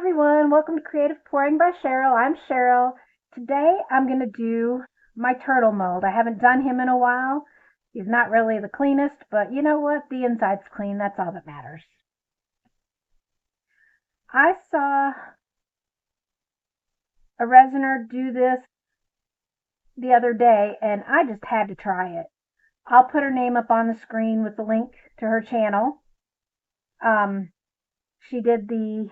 everyone, welcome to Creative Pouring by Cheryl. I'm Cheryl. Today I'm going to do my turtle mold. I haven't done him in a while. He's not really the cleanest, but you know what? The inside's clean. That's all that matters. I saw a resiner do this the other day and I just had to try it. I'll put her name up on the screen with the link to her channel. She did the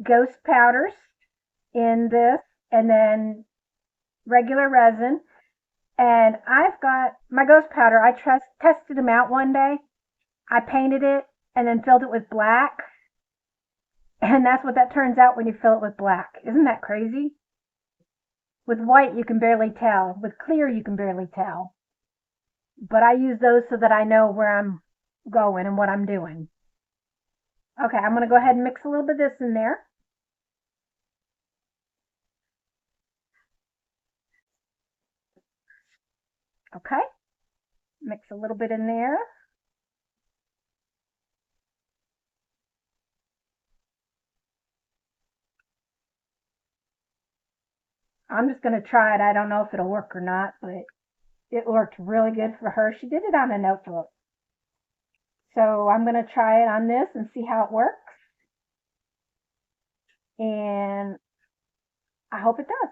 ghost powders in this and then regular resin. And I've got my ghost powder. I tested them out one day. I painted it and then filled it with black. And that's what that turns out when you fill it with black. Isn't that crazy? With white, you can barely tell. With clear, you can barely tell. But I use those so that I know where I'm going and what I'm doing. Okay, I'm going to go ahead and mix a little bit of this in there. Okay, mix a little bit in there. I'm just going to try it. I don't know if it'll work or not, but it worked really good for her. She did it on a notebook. So I'm going to try it on this and see how it works. And I hope it does.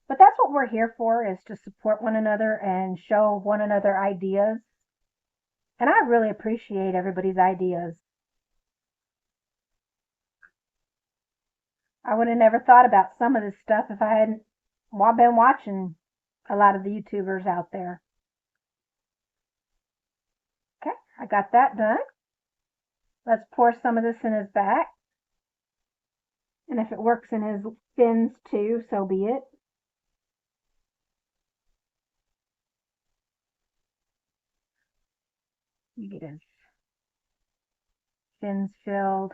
But that's what we're here for, is to support one another and show one another ideas. And I really appreciate everybody's ideas. I would have never thought about some of this stuff if I hadn't been watching a lot of the YouTubers out there. Okay, I got that done. Let's pour some of this in his back. And if it works in his fins too, so be it. You get his fins filled.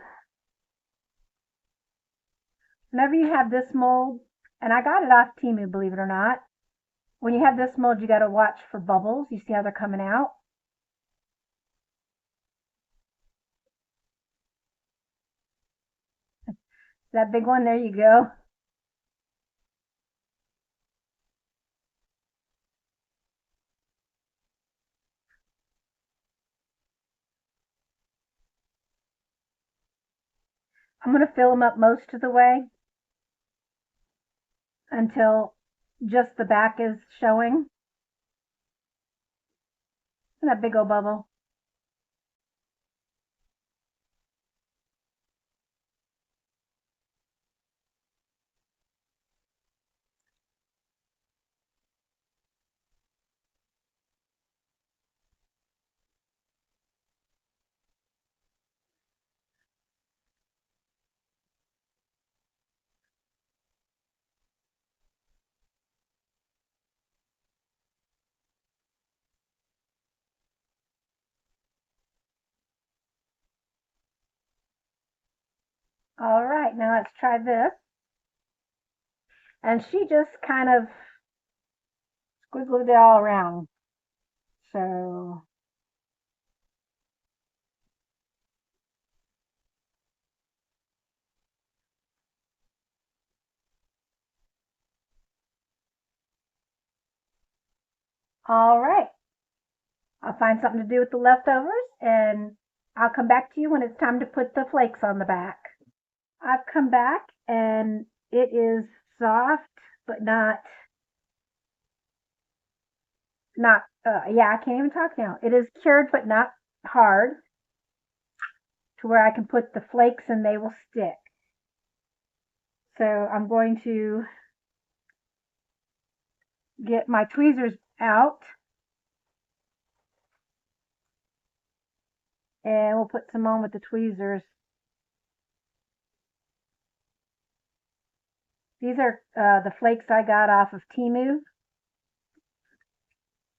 Whenever you have this mold, and I got it off Temu, believe it or not, when you have this mold, you got to watch for bubbles. You see how they're coming out? That big one, there you go. I'm going to fill them up most of the way until just the back is showing. And that big old bubble. All right, now let's try this. And she just kind of squiggled it all around. So all right. I'll find something to do with the leftovers and I'll come back to you when it's time to put the flakes on the back. I've come back and it is soft, but yeah, I can't even talk now. It is cured, but not hard, to where I can put the flakes and they will stick. So I'm going to get my tweezers out and we'll put some on with the tweezers. These are the flakes I got off of Temu.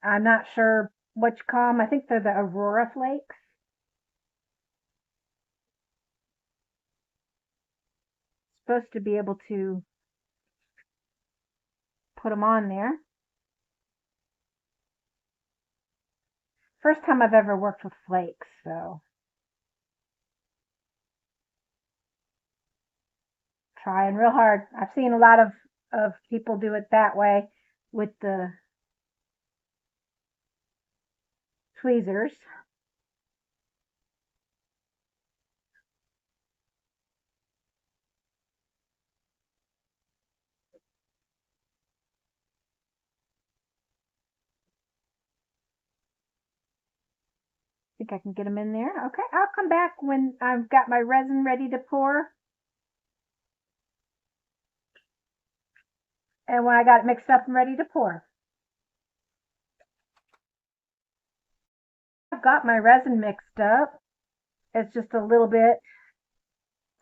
I'm not sure what you call them. I think they're the Aurora flakes. Supposed to be able to put them on there. First time I've ever worked with flakes, so Trying real hard. I've seen a lot of people do it that way with the tweezers. Think I can get them in there. Okay, I'll come back when I've got my resin ready to pour. And when I got it mixed up and ready to pour. I've got my resin mixed up. It's just a little bit.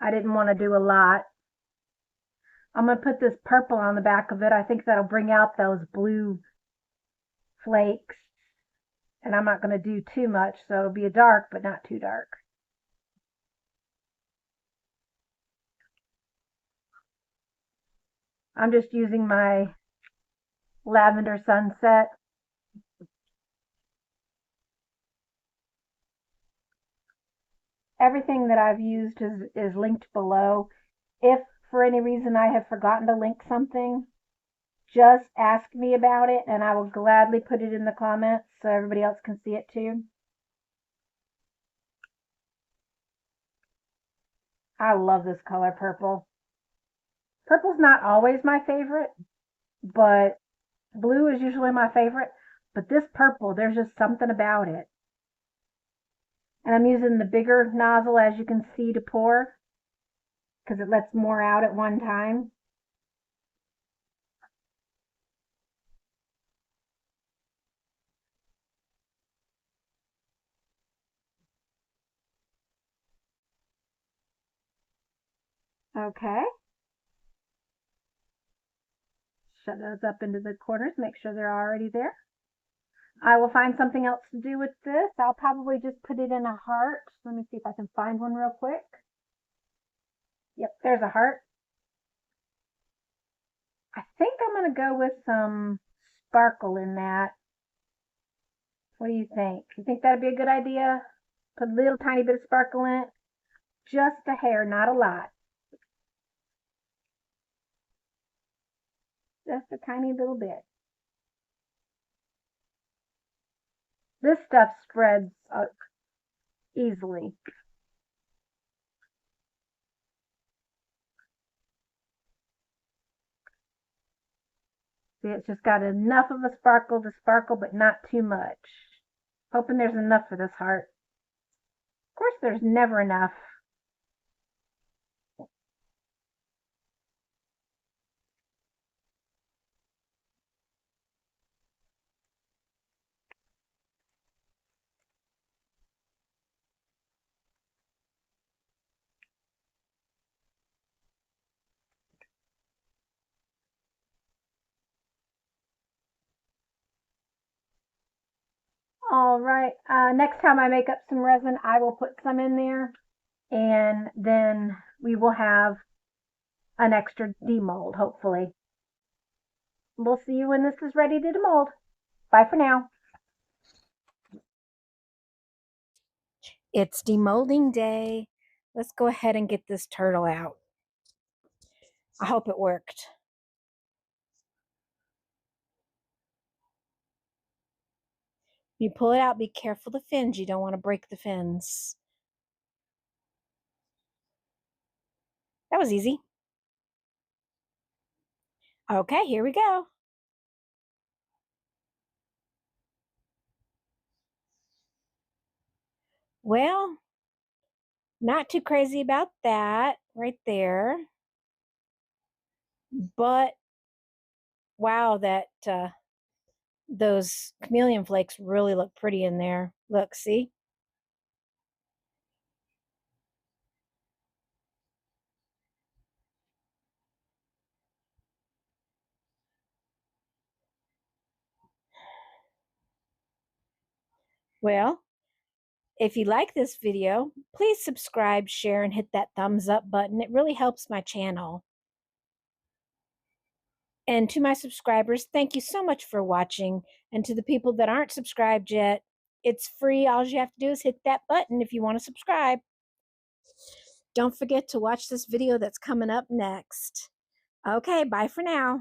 I didn't want to do a lot. I'm going to put this purple on the back of it. I think that'll bring out those blue flakes. And I'm not going to do too much, so it'll be a dark, but not too dark. I'm just using my lavender sunset. Everything that I've used is linked below. If for any reason I have forgotten to link something, just ask me about it and I will gladly put it in the comments so everybody else can see it too. I love this color purple. Purple's not always my favorite, but blue is usually my favorite. But this purple, there's just something about it. And I'm using the bigger nozzle, as you can see, to pour because it lets more out at one time. Okay. Shut those up into the corners, make sure they're already there. I will find something else to do with this. I'll probably just put it in a heart. Let me see if I can find one real quick. Yep, there's a heart. I think I'm going to go with some sparkle in that. What do you think? You think that'd be a good idea? Put a little tiny bit of sparkle in it. Just a hair, not a lot. Just a tiny little bit. This stuff spreads easily. See, it's just got enough of a sparkle to sparkle, but not too much. Hoping there's enough for this heart. Of course, there's never enough. All right, next time I make up some resin, I will put some in there, and then we will have an extra demold, hopefully. We'll see you when this is ready to demold. Bye for now. It's demolding day. Let's go ahead and get this turtle out. I hope it worked. You pull it out, be careful the fins. You don't want to break the fins. That was easy. Okay, here we go. Well, not too crazy about that right there. But wow, that those chameleon flakes really look pretty in there. Look, see? Well, if you like this video, please subscribe, share, and hit that thumbs up button. It really helps my channel. And to my subscribers, thank you so much for watching. And to the people that aren't subscribed yet, it's free. All you have to do is hit that button if you want to subscribe. Don't forget to watch this video that's coming up next. Okay, bye for now.